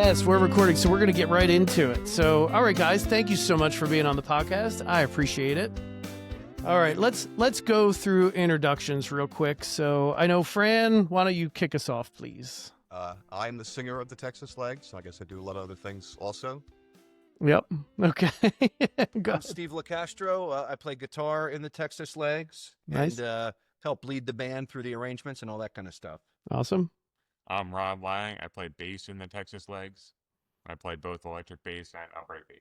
Yes, we're recording, so we're going to get right into it. So, all right, guys, thank you so much for being on the podcast. I appreciate it. All right, let's go through introductions real quick. So, I know, Fran, why don't you kick us off, please? I'm the singer of the Texas Legs, so I guess I do a lot of other things also. Yep. Okay. I'm Steve LaCastro. I play guitar in the Texas Legs Nice. and help lead the band through the arrangements and all that kind of stuff. Awesome. I'm Rob Lang. I play bass in the Texas Legs. I play both electric bass and upright bass.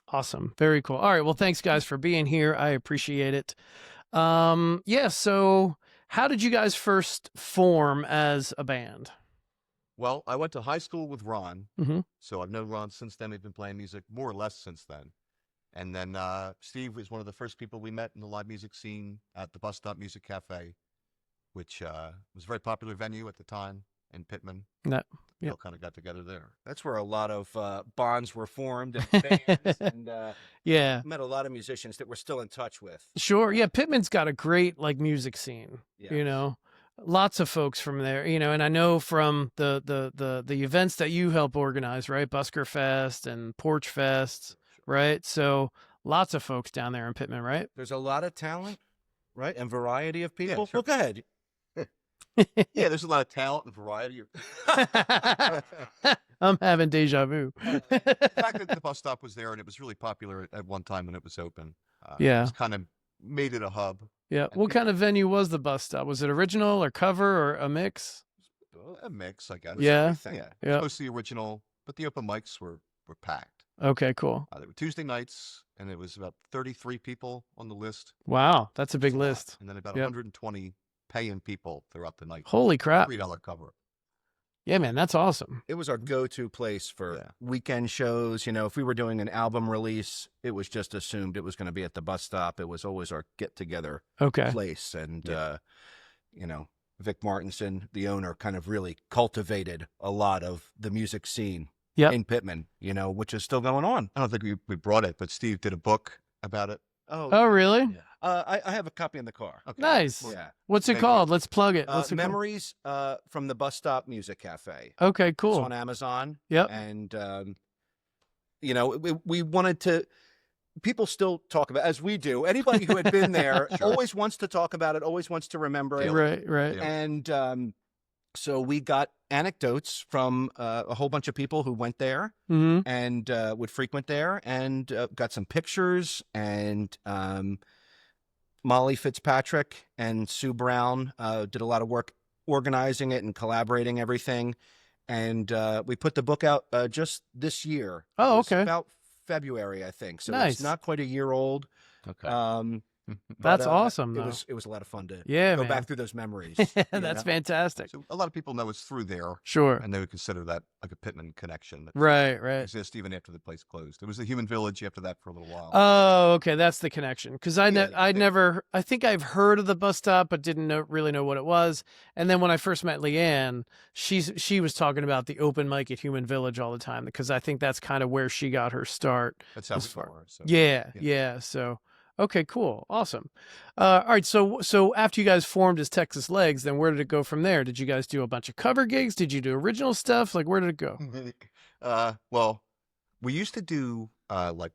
Awesome. Very cool. All right. Well, thanks, guys, for being here. I appreciate it. So how did you guys first form as a band? Well, I went to high school with Ron, Mhm. so I've known Ron since then. We've been playing music more or less since then. And then Steve was one of the first people we met in the live music scene at the Bus Stop Music Cafe, which was a very popular venue at the time in Pittman. No. We Yep. all kind of got together there. That's where a lot of bonds were formed and bands, and Yeah. met a lot of musicians that we're still in touch with. Sure. Yeah. Pittman's got a great music scene, Yeah. lots of folks from there, and I know from the events that you help organize, right? Busker Fest and Porch Fest, right? So lots of folks down there in Pittman, right? There's a lot of talent, right, and variety of people. sure. Well, go ahead. Yeah, there's a lot of talent and variety. I'm having deja vu. The fact that the bus stop was there and it was really popular at one time when it was open. Yeah. It's kind of made it a hub. Yeah. What kind of venue was the bus stop? Was it original or cover or a mix? A mix, I guess. Yeah. Everything. Yeah. Yeah. Mostly original, but the open mics were packed. Okay, cool. They were Tuesday nights, and it was about 33 people on the list. Wow. That's a big It's a lot. list. And then about Yep. 120 paying people throughout the night. Holy crap. $3 cover. Yeah, man. That's awesome. It was our go-to place for Yeah. weekend shows. If we were doing an album release, it was just assumed it was going to be at the bus stop. It was always our get-together Okay. place. And, Yeah. Vic Martinson, the owner, kind of really cultivated a lot of the music scene Yep. in Pittman, which is still going on. I don't think we brought it, but Steve did a book about it. Oh, really? Yeah. I have a copy in the car. Okay. Nice. Yeah. What's it Thank you. called? Let's plug it. What's it called? Memories from the Bus Stop Music Cafe. Okay, It's cool. on Amazon. Yep. And, we wanted to, people still talk about, as we do, anybody who had been there Sure. always wants to talk about it, always wants to remember it. Right, right. Yeah. And so we got anecdotes from a whole bunch of people who went there Mm-hmm. and would frequent there, and got some pictures. And Molly Fitzpatrick and Sue Brown did a lot of work organizing it and collaborating everything. And we put the book out just this year. Oh, It was okay. about February, I think. So Nice. it's not quite a year old. Okay. That's But, awesome, It though. was a lot of fun to Yeah, go man. back through those memories. That's know? fantastic. So a lot of people know it's through there, Sure. and they would consider that like a Pitman connection that Right, right. exists even after the place closed. It was the Human Village after that for a little while. Oh, okay. That's the connection. Because I Yeah. think I've heard of the bus stop, but didn't really know what it was. And then when I first met Leanne, she was talking about the open mic at Human Village all the time, because I think that's kind of where she got her start. That's how as we far- know her. So. Yeah. So, okay, cool. Awesome. All right. So after you guys formed as Texas Legs, then where did it go from there? Did you guys do a bunch of cover gigs? Did you do original stuff? Like, where did it go? Well, we used to do like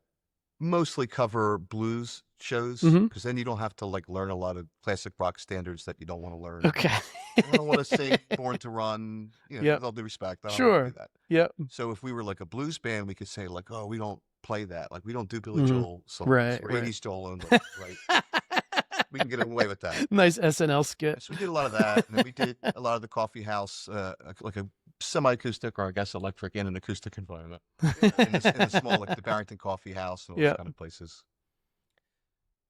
mostly cover blues shows, Mhm. because then you don't have to like learn a lot of classic rock standards that you don't want to learn. Okay. I don't want to sing Born to Run, Yep. with all due respect. I don't Sure. wanna do that. Yep. So if we were like a blues band, we could say like, oh, we don't play that. Like we don't do Billy Mhm. Joel songs Right, or right. 80s Joel only. Right? We can get away with that. Nice SNL skit. So we did a lot of that, and then we did a lot of the coffee house, like a semi-acoustic or I guess electric and an acoustic environment in the small, like the Barrington Coffee House and all Yeah. those kind of places.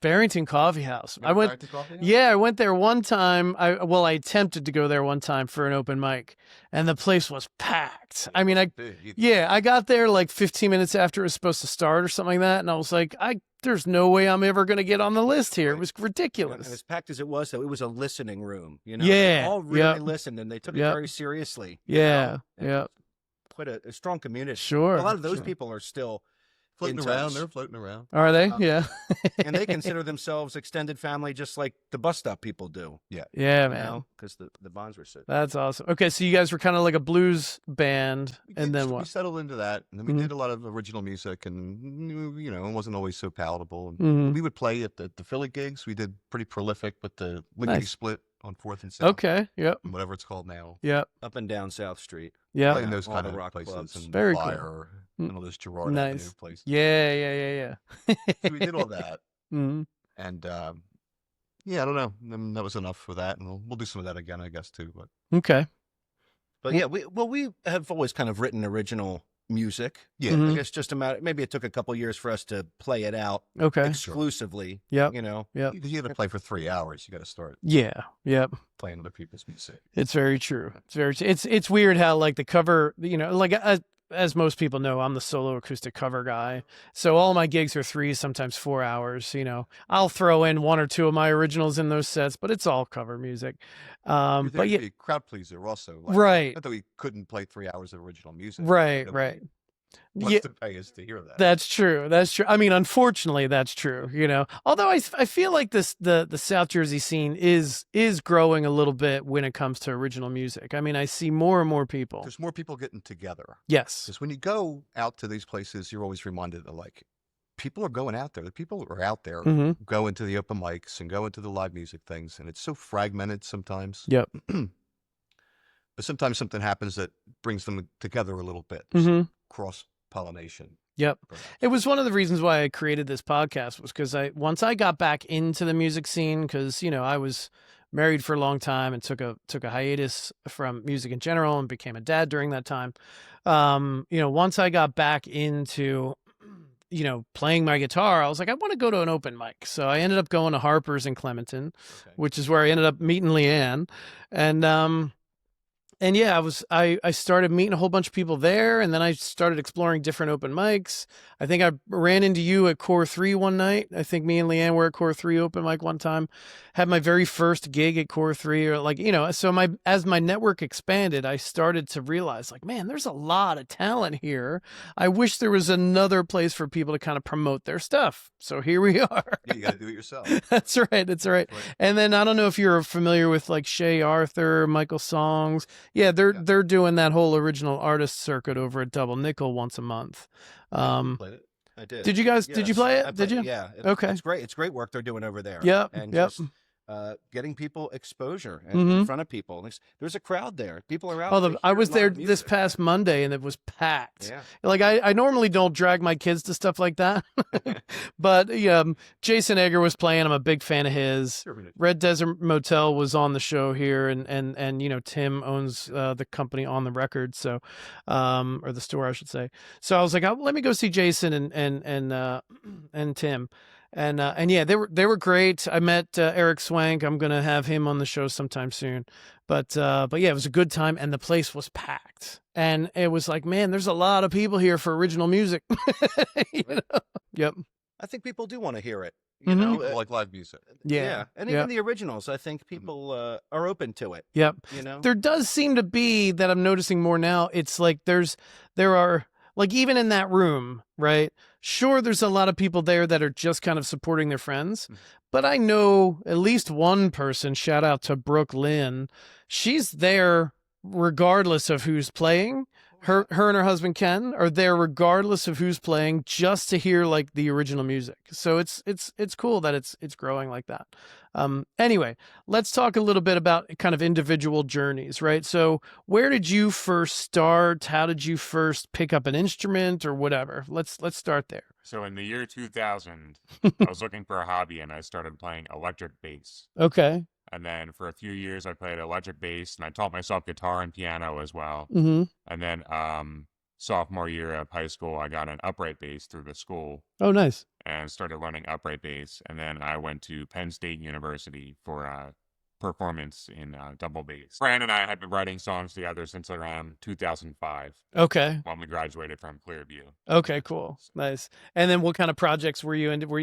Barrington Coffee House. I Remember went. Barrington Coffee House? Yeah, I went there one time. I attempted to go there one time for an open mic, and the place was packed. I mean, I got there like 15 minutes after it was supposed to start or something like that, and I was like, there's no way I'm ever going to get on the list here. It was And ridiculous. as packed as it was, though, it was a listening room. Yeah, They all really yep. listened, and they took Yep. it very seriously. Yeah, And yeah. quite a strong community. Sure. A lot of those sure. people are still Floating in around, tows. they're floating around. Are they? Um, Yeah. And they consider themselves extended family, just like the bus stop people do. Yeah, You man. know, because the bonds were so. That's awesome. Okay, so you guys were kind of like a blues band, and then We what? settled into that, and then we Mhm. did a lot of original music, and it wasn't always so palatable. And Mhm. we would play at the Philly gigs. We did pretty prolific with the Lickety Nice. Split on 4th and 7th, Okay. Yep. whatever it's called now. Yep. Up and down South Street. Yep. Playing those all kind the of rock places, clubs. and Very cool. Fire, Mm. and all those Girard Avenue Nice. places. Yeah. So we did all that, hmm and yeah, I don't know. That was enough for that, and we'll do some of that again, I guess, too. But Okay. But yeah, we have always kind of written original music. yeah, Mhm. I guess just a matter. Maybe it took a couple years for us to play it out Okay. exclusively. Yep. You know. Yep. because you got to play for 3 hours. You got to start Yeah. Yep. playing other people's music. It's very true. It's weird how like the cover, like as most people know, I'm the solo acoustic cover guy. So all my gigs are 3, sometimes 4 hours. I'll throw in 1 or 2 of my originals in those sets, but it's all cover music. You're there But to yeah, be a crowd pleaser, also. Like, right, Not that we couldn't play 3 hours of original music. right, Nobody right. Wants Yeah, to pay us to hear that. that's true. That's true. I mean, unfortunately, that's true. Although I feel like the South Jersey scene is growing a little bit when it comes to original music. I mean, I see more and more people. There's more people getting together. Yes. Because when you go out to these places, you're always reminded that, like, people are going out there. The people are out there hmm going to the open mics and going to the live music things. And it's so fragmented sometimes. Yep. But sometimes something happens that brings them together a little bit. hmm Cross-pollination. Yep. perhaps. It was one of the reasons why I created this podcast was because once I got back into the music scene, because I was married for a long time and took a hiatus from music in general and became a dad during that time. Once I got back into playing my guitar, I was like, I want to go to an open mic. So I ended up going to Harper's in Clementon, Okay. which is where I ended up meeting Leanne, and yeah, I started meeting a whole bunch of people there, and then I started exploring different open mics. I think I ran into you at Core 3 one night. I think me and Leanne were at Core 3 open mic one time. Had my very first gig at Core 3, or so as my network expanded, I started to realize, like, man, there's a lot of talent here. I wish there was another place for people to kind of promote their stuff. So here we are. Yeah, you got to do it yourself. That's right. That's right. And then I don't know if you're familiar with like Shay Arthur, Michael Songs. Yeah, they're doing that whole original artist circuit over at Double Nickel once a month. Played it. I did. Did you guys? Did you Yes, play I it? Did you? Yeah. Okay. It's great. It's great work they're doing over there. Yep. And Yep. just getting people exposure and Mhm. in front of people. There's a crowd there. People are out. Oh, to I hear was there live this music. past Monday, and it was packed. Yeah. Like I normally don't drag my kids to stuff like that, but Jason Egger was playing. I'm a big fan of his. Sure, we did. Red Desert Motel was on the show here, and Tim owns the company On the Record, so or the store I should say. So I was like, let me go see Jason and Tim. And yeah, they were great. I met Eric Swank. I'm gonna have him on the show sometime soon. But yeah, it was a good time, and the place was packed. And it was like, man, there's a lot of people here for original music. Yep. I think people do want to hear it. Mhm. You know, People like live music. yeah. And Yep. even the originals, I think people are open to it. Yep. You know. There does seem to be that I'm noticing more now. It's like there are like even in that room, right? Sure, there's a lot of people there that are just kind of supporting their friends, but I know at least one person. Shout out to Brooke Lynn. She's there regardless of who's playing. Her and her husband Ken are there regardless of who's playing, just to hear like the original music. So it's cool that it's growing like that. Anyway, let's talk a little bit about kind of individual journeys, right? So where did you first start? How did you first pick up an instrument or whatever? Let's start there. So in the year 2000, I was looking for a hobby and I started playing electric bass. Okay. And then for a few years, I played electric bass and I taught myself guitar and piano as well. Mm-hmm. And then sophomore year of high school, I got an upright bass through the school Oh, nice. and started learning upright bass. And then I went to Penn State University for performance in double bass. Fran and I had been writing songs together since around 2005 Okay. when we graduated from Clearview. Okay, cool. Nice. And then what kind of projects were you into? Were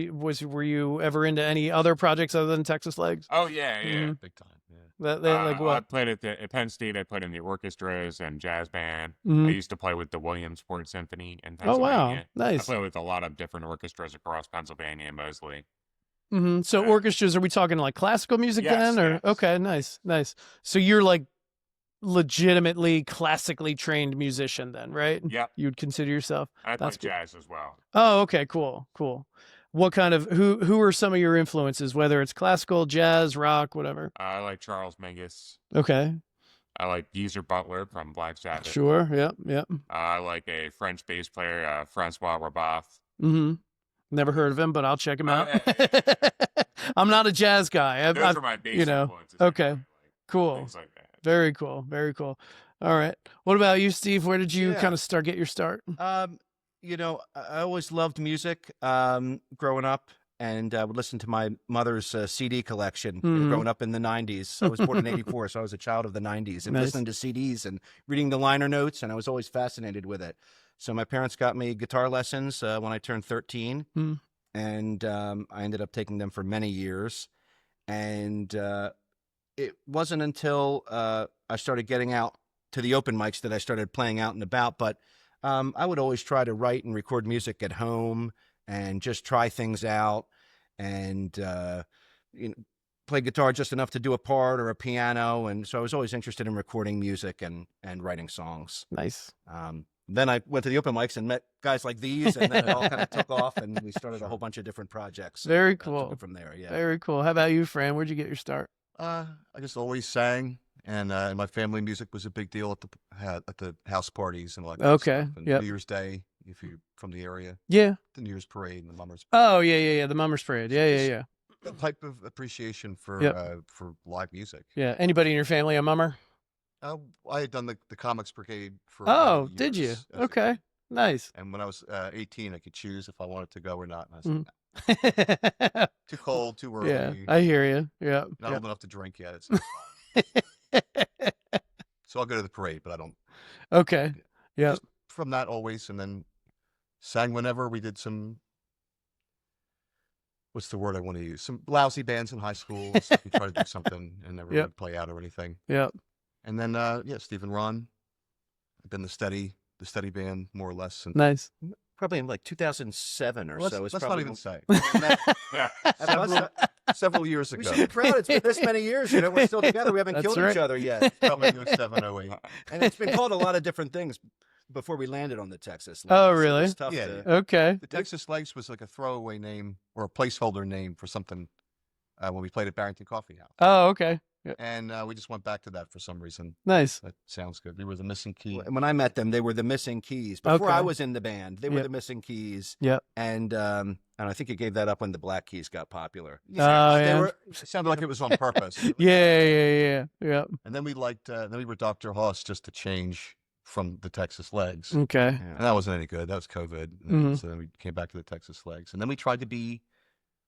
you ever into any other projects other than Texas Legs? Oh, yeah, yeah. Mhm. Big time. Yeah. Like I what? played at Penn State. I played in the orchestras and jazz band. I Mhm. used to play with the Williamsport Symphony in Oh wow, Pennsylvania. I nice. play with a lot of different orchestras across Pennsylvania, mostly. So Uh, orchestras, are we talking like classical music Yes, then, or yes. okay, nice. So you're like legitimately classically trained musician then, right? Yep. You would consider yourself. I play That's cool. jazz as well. Oh, okay, cool. What kind of who are some of your influences? Whether it's classical, jazz, rock, whatever. I like Charles Mingus. Okay, I like Geezer Butler from Black Sabbath. sure. Yep. I like a French bass player, Francois Rabath. Mm-hmm. Never heard of him, but I'll check him out. Yeah. I'm not a jazz guy. Those are my bass influences. Okay, anyway, cool. Things like that. Very cool. All right. What about you, Steve? Where did you Yeah. kind of get your start? You know, I always loved music growing up, and I would listen to my mother's CD collection Mhm. growing up in the 90s. I was born in 84, so I was a child of the 90s, and Nice. listening to CDs and reading the liner notes, and I was always fascinated with it. So my parents got me guitar lessons when I turned 13, Hmm. and I ended up taking them for many years. And it wasn't until I started getting out to the open mics that I started playing out and about, but I would always try to write and record music at home and just try things out and play guitar just enough to do a part or a piano. And so I was always interested in recording music and writing songs. Nice. Then I went to the open mics and met guys like these, and then it all kind of took off, and we started a whole bunch of different projects. Very and, took cool. it from there, yeah. Very cool. How about you, Fran? Where'd you get your start? I just always sang, and my family music was a big deal at the house parties and all that kind of Okay, stuff. And yep. New Year's Day, if you're from the area, Yeah. the New Year's parade and the Mummers. Oh, yeah. The Mummers Parade. Yeah. A type of appreciation for Yep. for live music. Yeah. Anybody in your family a mummer? I had done the comics brigade for Oh, many did you? years as a Okay. kid. Nice. And when I was 18, I could choose if I wanted to go or not. And I Mhm. said, "Nah, too cold, too early. Yeah, I hear you. Yeah. Not old enough to drink yet. It's not fun." So I'll go to the parade, but I don't. Okay. Yeah. Just from that always, and then sang whenever we did some. What's the word I want to use? Some lousy bands in high school. And stuff. We try to do something and never Yep. would play out or anything. Yeah. And then Steve and Ron. I've been the steady band more or less since. Nice. Probably in like 2007 or Let's, so. It's let's not probably even say. Yeah. Several years We ago. should be proud. It's been this many years. You know, we're still together. We haven't That's killed right. each other yet. Probably 07, 08. And it's been called a lot of different things before we landed on the Texas. Oh, line. So really? it's tough Yeah, to- Okay. The Texas Legs was like a throwaway name or a placeholder name for something when we played at Barrington Coffee House. Oh, okay. And we just went back to that for some reason. Nice. That sounds good. We were the missing key. When I met them, they were the Missing Keys. Before I Okay. was in the band, they were Yep. the Missing Keys. Yep. And I think you gave that up when the Black Keys got popular. Oh, They yeah. were, it sounded like it was on purpose. Yeah. And then we liked, then we were Dr. Hoss just to change from the Texas Legs. Okay. And that wasn't any good. That was COVID. Mhm. So then we came back to the Texas Legs. And then we tried to be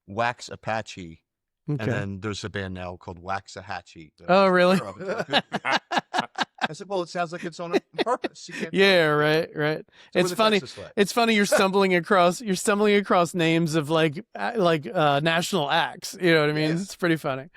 Wax Apache. Okay. And then there's a band now called Waxahachie. Oh, really? I said, well, it sounds like it's on purpose. You can't Yeah. Right. So we're It's the funny. Texas Legs. It's funny you're stumbling across names of like national acts. You know what I mean? Yes. It's pretty funny.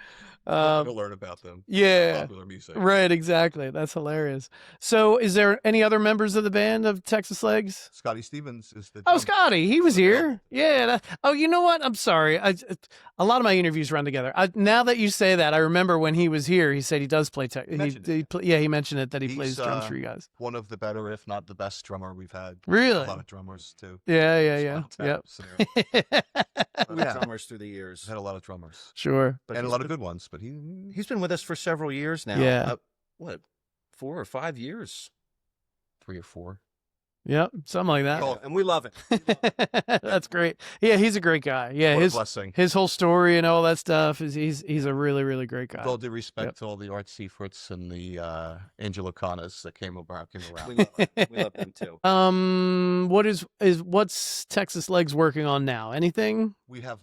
To learn about them. Yeah. Popular music. Right, exactly. That's hilarious. So, is there any other members of the band of Texas Legs? Scotty Stevens is the. Oh, drummer. Scotty, he was here. Yeah. Oh, you know what? I'm sorry. A lot of my interviews run together. Now that you say that, I remember when he was here. He said he does play. Mentioned it. He mentioned it that he He's, plays drums for you guys. One of the better, if not the best drummer we've had. Really? A lot of drummers too. Yeah. Yep. Yep. A lot of Yeah. drummers through the years. Had a lot of drummers Sure. But and a he's lot of been- good ones, but He's been with us for several years now. Yeah. What, 4 or 5 years? 3 or 4. Yep. Something like that. Oh, And we love it. That's great. Yeah, he's a great guy. Yeah, what a blessing. his whole story and all that stuff is he's a really, really great guy. With all due respect Yep. to all the Art Seafoots and the Angelo Canas that came around. We love them too. What's Texas Legs working on now? Anything? We have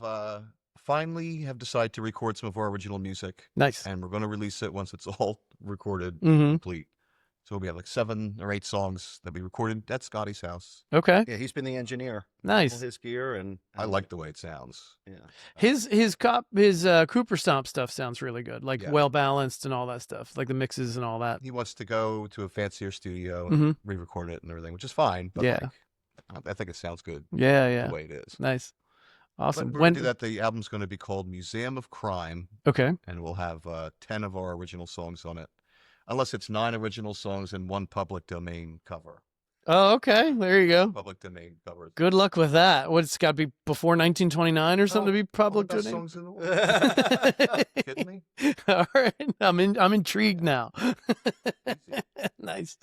finally have decided to record some of our original music, Nice. and we're going to release it once it's all recorded, Mm-hmm. complete. So we have like 7 or 8 songs that we recorded at Scotty's house. Okay. Yeah, he's been the engineer. Nice. All his gear and I like the way it sounds. Yeah. His Cooper Stomp stuff sounds really good, like Yeah. well balanced and all that stuff, like the mixes and all that. He wants to go to a fancier studio Mhm. and re-record it and everything, which is fine. But Yeah. like, I think it sounds good Yeah, yeah. the way it is. Nice. But Awesome. we're When gonna do that. The album's going to be called Museum of Crime, Okay. and we'll have 10 of our original songs on it, unless it's 9 original songs and 1 public domain cover. Oh, okay. There you go. Public domain covers. Good luck with that. What's got to be before 1929 or something to be public All the best domain? songs in the world. Kidding me? All right. I'm intrigued now. Nice.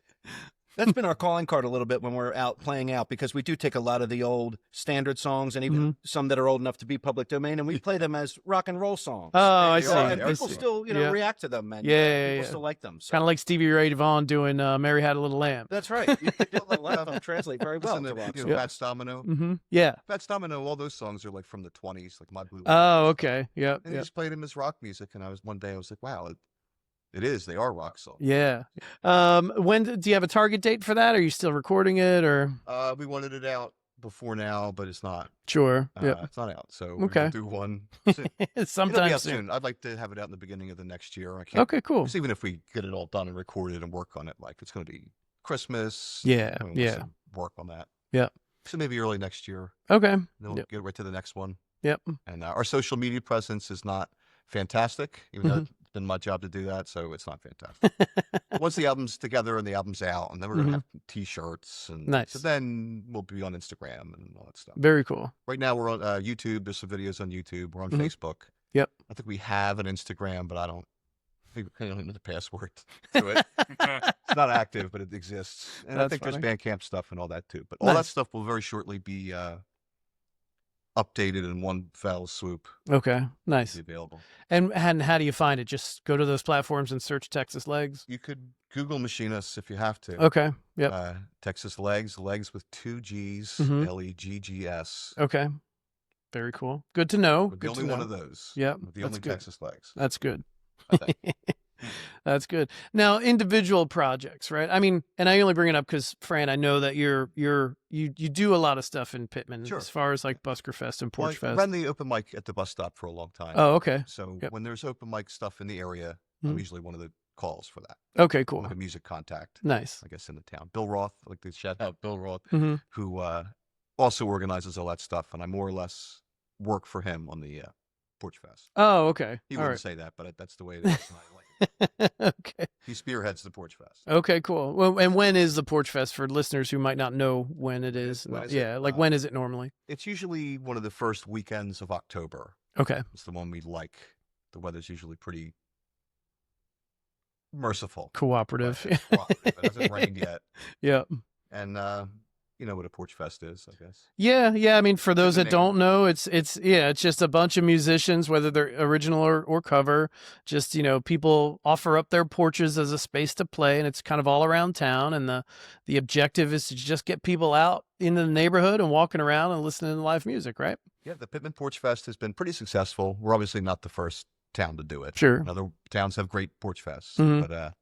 That's been our calling card a little bit when we're out playing out, because we do take a lot of the old standard songs and even some that are old enough to be public domain, and we play them as rock and roll songs. Oh, I They see. are. And I people see. still, Yeah. react to them, and Yeah, people yeah. still like them. So. Kind of like Stevie Ray Vaughan doing "Mary Had a Little Lamb." That's right. You did let them translate very well Listen to to rock. Yeah. Fats Domino. Mm-hmm. Yeah. Fats Domino, all those songs are like from the 20s, like My Blue. Oh, Light. okay. Yep. And he Yep. just played them as rock music, and one day I was like, wow, it is. They are rock songs. Yeah. Do you have a target date for that? Are you still recording it, or? We wanted it out before now, but it's not. Sure. Yep. It's not out. So we're Okay. gonna do one soon. It'll be Sometime out soon. soon. I'd like to have it out in the beginning of the next year. I can't. Okay. Cool. 'Cause even if we get it all done and recorded and work on it, like it's going to be Christmas. Yeah, and we want yeah. some work on that. Yep. So maybe early next year. Okay. Then we'll Yep. get right to the next one. Yep. And our social media presence is not fantastic, even though it's been my job to do that. So it's not fantastic. Once the album's together and the album's out, and then we're going to have T-shirts. And Nice. So then we'll be on Instagram and all that stuff. Very cool. Right now we're on YouTube. There's some videos on YouTube. We're on Facebook. Yep. I think we have an Instagram, but I don't know the password to it. It's not active, but it exists. And I That's think funny. there's Bandcamp stuff and all that too. But all that Nice. stuff will very shortly be updated in one fell swoop. Okay. Nice. Be available. And how do you find it? Just go to those platforms and search Texas Legs. You could Google machine us if you have to. Okay. Yep. Texas Legs with 2 G's, Mhm. Leggs. Okay. Very cool. Good to know. We're the Good only to know. one of those. Yep, We're the that's only good. Texas Legs. That's good. I think. That's good. Now, individual projects, right? I mean, and I only bring it up because, Fran, I know that you do a lot of stuff in Pittman Sure. as far as like Busker Fest and Well, Porch I Fest. ran the open mic at the bus stop for a long time. Oh, okay. So Yep. when there's open mic stuff in the area, Mhm. I'm usually one of the calls for that. Okay, I'm cool. like a music contact, Nice. I guess, in the town. Bill Roth, I like to shout out Bill Roth, Hmm. who also organizes all that stuff, and I more or less work for him on the Porch Fest. Oh, okay. He All wouldn't right. say that, but that's the way it is. And I like it. Okay. He spearheads the Porch Fest. Okay, cool. Well, and when is the Porch Fest for listeners who might not know when it is? When is it? Yeah, like when is it normally? It's usually one of the first weekends of October. Okay. It's the one we like. The weather's usually pretty merciful. Cooperative. It's cooperative. It hasn't rained yet. Yeah. And you know what a Porch Fest is, I guess. Yeah. I mean, for those the that don't know, it's just a bunch of musicians, whether they're original or cover. Just people offer up their porches as a space to play, and it's kind of all around town. And the objective is to just get people out into the neighborhood and walking around and listening to live music, right? Yeah, the Pittman Porch Fest has been pretty successful. We're obviously not the first town to do it. Sure. Other towns have great Porch Fests, Mhm. but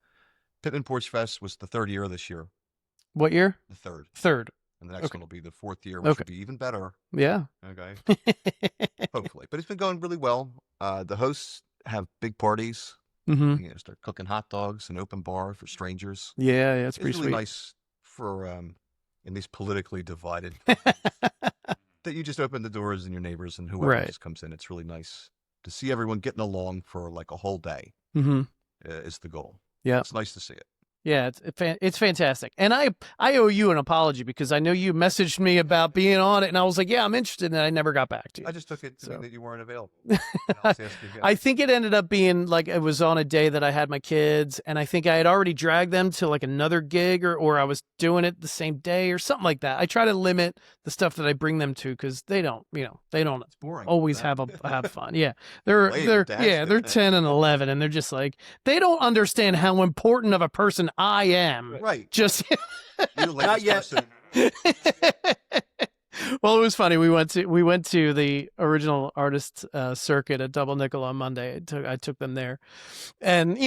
Pittman Porch Fest was the 3rd year this year. What year? The 3rd. Third. And the next Okay. one will be the 4th year, which Okay. will be even better. Yeah. Okay. Hopefully. But it's been going really well. The hosts have big parties. Hmm. Start cooking hot dogs and open bar for strangers. Yeah. It's It's pretty really sweet. nice for in these politically divided that you just open the doors and your neighbors and whoever Right. just comes in. It's really nice to see everyone getting along for like a whole day Hmm. is the goal. Yeah. It's nice to see it. Yeah, it's fantastic. And I owe you an apology because I know you messaged me about being on it, and I was like, yeah, I'm interested, and I never got back to you. I just took it to So. mean that you weren't available. And I'll just ask you again. I think it ended up being like it was on a day that I had my kids, and I think I had already dragged them to like another gig, or I was doing it the same day or something like that. I try to limit the stuff that I bring them to because they don't It's boring. always have fun. Yeah, they're Wait, they're Dad's yeah they're doing it. 10 and 11, and they're just like they don't understand how important of a person I am. Right. Just. You the Not latest yet. person. Well, it was funny. We went to the original artist circuit at Double Nickel on Monday. I took them there, and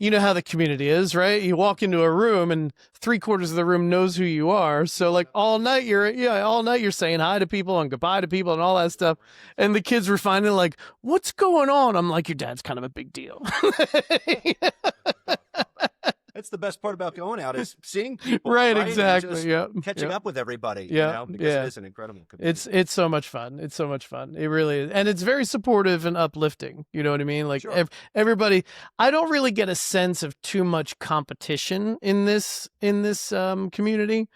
you know how the community is, right? You walk into a room and 3/4 of the room knows who you are. So like all night you're saying hi to people and goodbye to people and all that stuff. And the kids were finding like, what's going on? I'm like, your dad's kind of a big deal. That's the best part about going out is seeing people. Right, And exactly. just Yeah. catching up with everybody. Yeah, You know, because yeah. it is an incredible community. It's so much fun. It's so much fun. It really is. And it's very supportive and uplifting. You know what I mean? Like Sure. everybody, I don't really get a sense of too much competition in this community,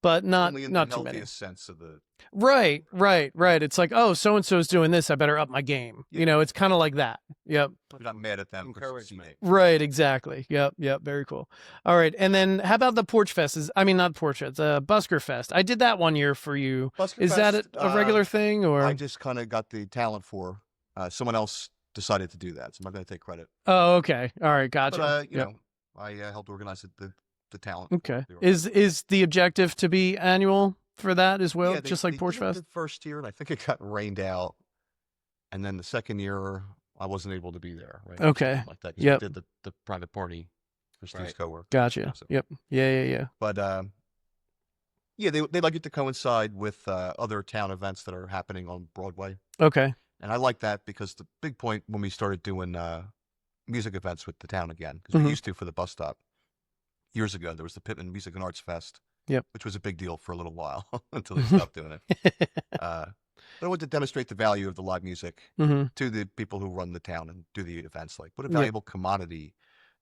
but not Only in not the too many. healthiest sense of the. Right. It's like, oh, so and so is doing this. I better up my game. You know, it's kind of like that. Yep. You're not mad at them. 'cause it's Encouragement. teammate. Right. Exactly. Yep. Very cool. All right. And then how about the Porch Fest? Not Porch Fest. Busker Fest. I did that one year for you. Busker Is that Fest, a regular thing or? I just kind of got the talent for. Someone else decided to do that, so I'm not going to take credit. Oh, okay. All right. Gotcha. But, you Yep. know, I helped organize the talent. Okay. the Is the objective to be annual for that as well, Yeah, just like Porch did it Fest? the first year, and I think it got rained out. And then the second year, I wasn't able to be there. Right? Okay. Something like that. 'Cause Yep. we did the private party for Steve's Right. coworker. Gotcha. So- Yep. Yeah. But yeah, they like it to coincide with other town events that are happening on Broadway, Okay. and I like that because the big point when we started doing music events with the town again, because Mhm. we used to for the bus stop years ago, there was the Pittman Music and Arts Fest. Yep. Which was a big deal for a little while until they stopped doing it. But I wanted to demonstrate the value of the live music hmm to the people who run the town and do the events. Like, what a Yeah. valuable commodity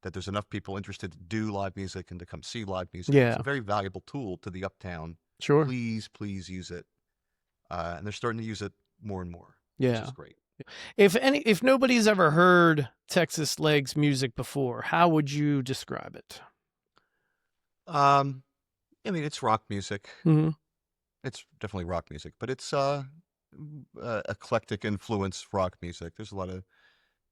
that there's enough people interested to do live music and to come see live music. Yeah. It's a very valuable tool to the uptown. Sure. Please use it. And they're starting to use it more and more, Yeah. which is great. If nobody's ever heard Texas Legs music before, how would you describe it? I mean, it's rock music. hmm It's definitely rock music, but it's eclectic influence rock music. There's a lot of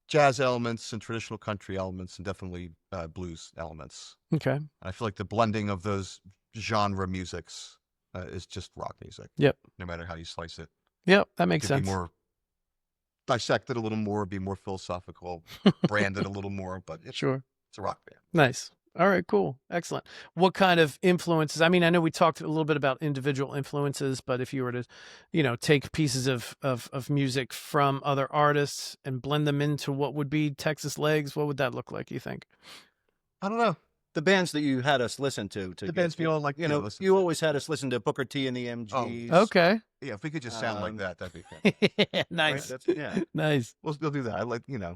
jazz elements and traditional country elements and definitely blues elements. Okay. And I feel like the blending of those genre musics is just rock music. Yep. No matter how you slice it. Yep. That makes Could sense. be more dissected a little more, be more philosophical, branded a little more, but it's Sure. a rock band. Nice. All right, cool. Excellent. What kind of influences? I mean, I know we talked a little bit about individual influences, but if you were to, take pieces of music from other artists and blend them into what would be Texas Legs, what would that look like, you think? I don't know. The bands that you had us listen to The bands we all like, you know, listen you to. always had us listen to Booker T and the MGs. Okay. Yeah, if we could just sound like Um, that, that'd be fantastic. Right? Nice. Yeah. Nice. We'll still do that. I like, but I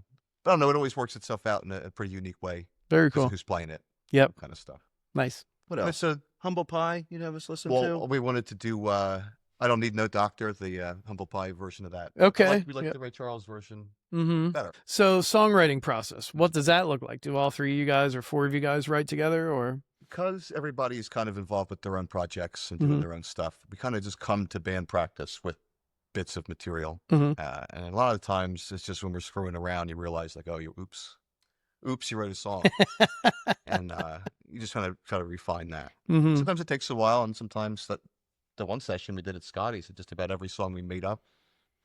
don't know. It always works itself out in a pretty unique way. Very Because of cool. who's playing it, Yep. kind of stuff. Nice. What But else? so, Humble Pie, you'd have us listen well, to? we wanted to do I Don't Need No Doctor, the Humble Pie version of that. Okay. We like Yep. the Ray Charles version Mm-hmm. better. So songwriting process, what does that look like? Do all three of you guys or four of you guys write together or? Because everybody's kind of involved with their own projects and doing Mhm. their own stuff, we kind of just come to band practice with bits of material. Mhm. And a lot of times it's just when we're screwing around, you realize like, oh, oops, you wrote a song. And you just kind of try to refine that. Mm-hmm. Sometimes it takes a while, and sometimes the one session we did at Scotty's, just about every song we made up,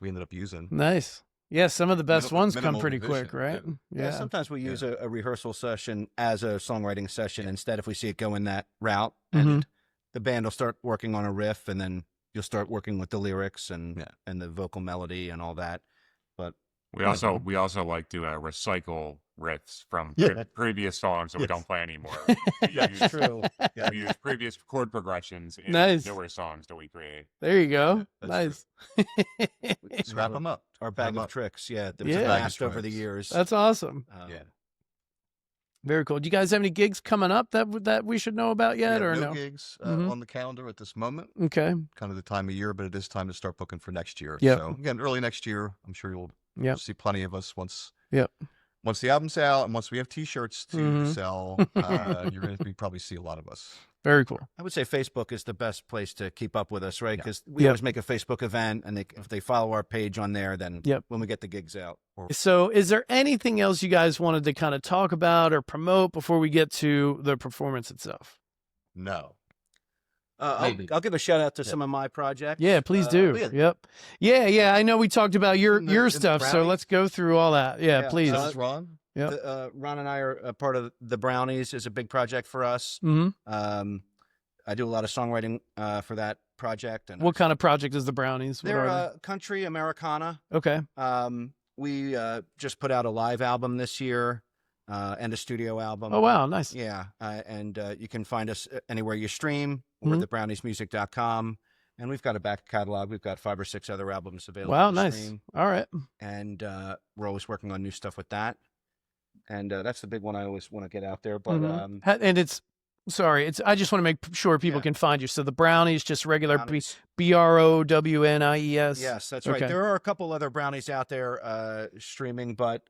we ended up using. Nice. Yeah, some of the best Minimal- ones come minimal pretty revision, quick, right? Yeah, sometimes we use a rehearsal session as a songwriting session instead if we see it going that route. And the band will start working on a riff, and then you'll start working with the lyrics and the vocal melody and all that. But We also like to recycle riffs from Yeah. previous songs that we Yes. don't play anymore. Yeah, We use- true. Yeah. We use previous chord progressions in Nice. newer songs that we create. There you go. that's Nice. Scrap them up. Our bag them of up. tricks, that was Yeah. amassed over the years. That's awesome. Yeah. Very cool. Do you guys have any gigs coming up that we should know about We yet have or no no? gigs Mhm. on the calendar at this moment. Okay. Kind of the time of year, but it is time to start booking for next year. Yep. So again, early next year, I'm sure you'll Yep. see plenty of us once. Yep. Once the album's out and once we have T-shirts to Mhm. sell, you're going to probably see a lot of us. Very cool. I would say Facebook is the best place to keep up with us, right? Yeah. Because we Yep. always make a Facebook event, and if they follow our page on there, then Yep. when we get the gigs out. So is there anything else you guys wanted to kind of talk about or promote before we get to the performance itself? No. I'll give a shout out to some of my projects. Yeah, please do. yeah. Yep. Yeah. I know we talked about your In the stuff, so brownies? let's go through all that. Yeah, Yeah, please. This is Ron. Yep. Ron and I are a part of the Brownies. Is a big project for us. Mm-hmm. I do a lot of songwriting for that project. And What kind of project is the Brownies? What they're are country Americana. they? Okay. We just put out a live album this year and a studio album. Oh, wow. Nice. Yeah, and you can find us anywhere you stream or Mhm. at thebrowniesmusic.com. And we've got a back catalog. We've got 5 or 6 other albums available. Wow. to Nice. stream. All right. And we're always working on new stuff with that. And that's the big one I always want to get out there. But Mhm. And it's, sorry, I just want to make sure people Yeah. can find you. So the Brownies, just regular Brownies. Brownies. Yes, that's Okay. right. There are a couple other Brownies out there streaming, but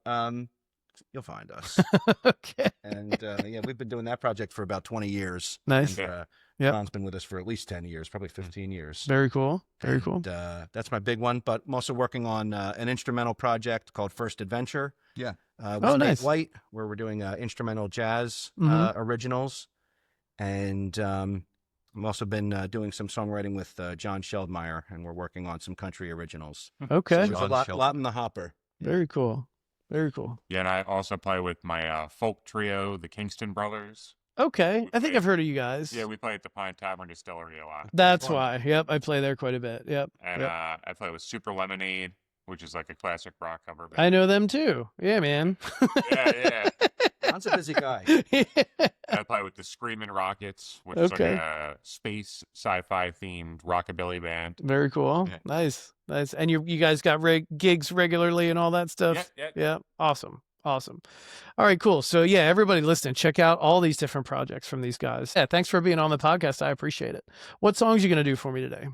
you'll find us. Okay. And yeah, we've been doing that project for about 20 years. Nice. And, Yep. Ron's been with us for at least 10 years, probably 15 years. Very cool. Very cool. And, that's my big one. But I'm also working on an instrumental project called First Adventure. Yeah. With Oh, Nate nice. White, where we're doing instrumental jazz Mhm. originals. And I've also been doing some songwriting with John Sheldmeyer, and we're working on some country originals. Okay. So there's a John lot, Sheldon. lot in the hopper. Very cool. Very cool. Yeah, and I also play with my folk trio, the Kingston Brothers. Okay. I think I've heard of you guys. Yeah, we play at the Pine Tavern Distillery a lot. That's fun. why. Yep. I play there quite a bit. Yep. And Yep. I play with Super Lemonade, which is like a classic rock cover band. I know them too. Yeah, man. Yeah. Ron's a busy guy. And I play with the Screamin' Rockets, which is like Okay. a space sci-fi themed rockabilly band. Very cool. Yeah. Nice. Nice. And you guys got gigs regularly and all that stuff? Yeah. Yeah. Awesome. Awesome. All right, cool. So yeah, everybody listening, check out all these different projects from these guys. Yeah, thanks for being on the podcast. I appreciate it. What songs you going to do for me today?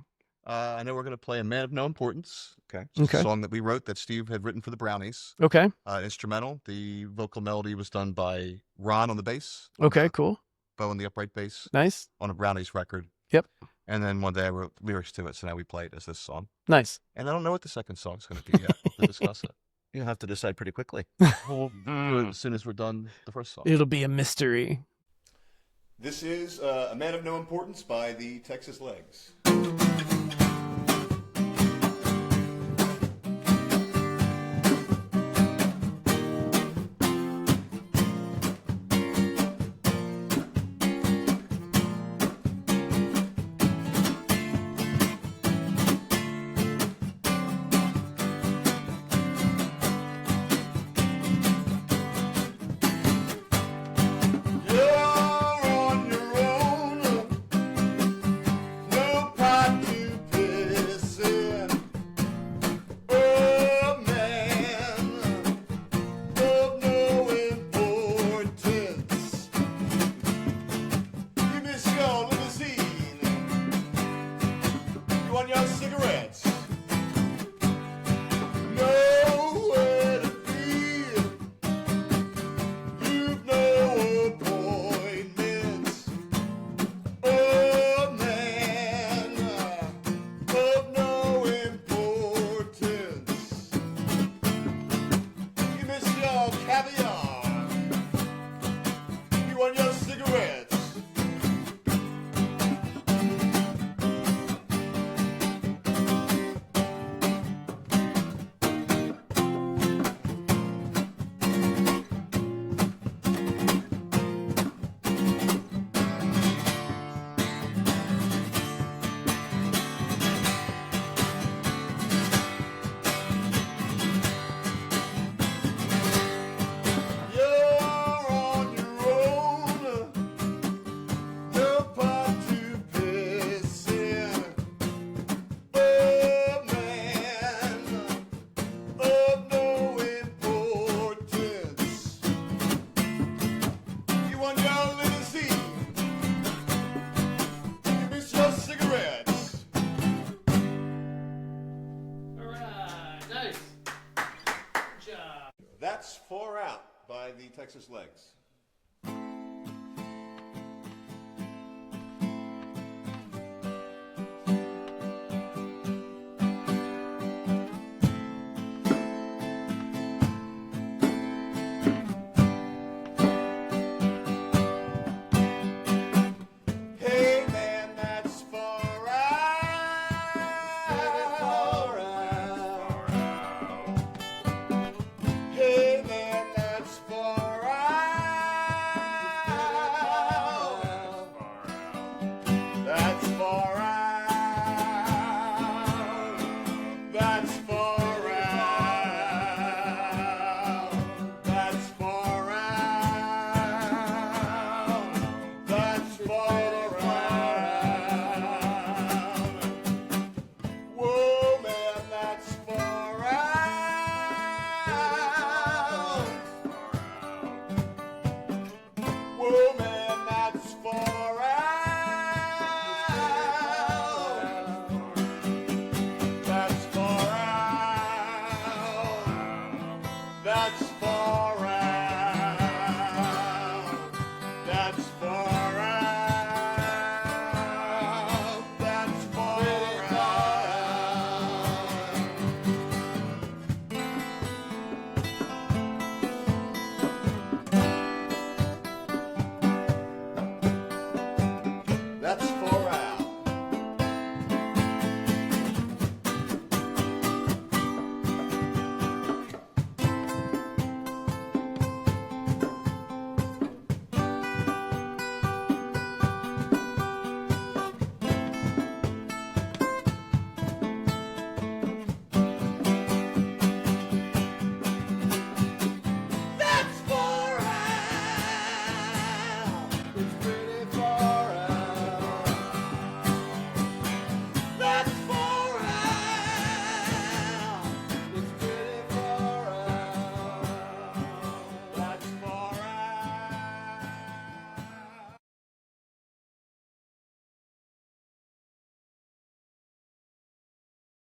I know we're going to play A Man of No Importance. Okay. It's Okay. a song that we wrote that Steve had written for the Brownies. Okay. Instrumental. The vocal melody was done by Ron on the bass, Okay, cool. Bo on the upright bass Nice. on a Brownies record. Yep. And then one day I wrote lyrics to it, so now we play it as this song. Nice. And I don't know what the second song's going to be yet. We'll have to discuss it. You'll have to decide pretty quickly. We'll do it as soon as we're done the first song. It'll be a mystery. This is A Man of No Importance by the Texas Legs. Cigarettes. Nowhere to be. You've no appointments. A man of no importance. You miss your caviar. You want your cigarettes. You're on your own, no part to piss in. A man of no importance. You want your limousine, you miss your cigarettes. All right. Nice. Good job. That's Four Out by the Texas Legs.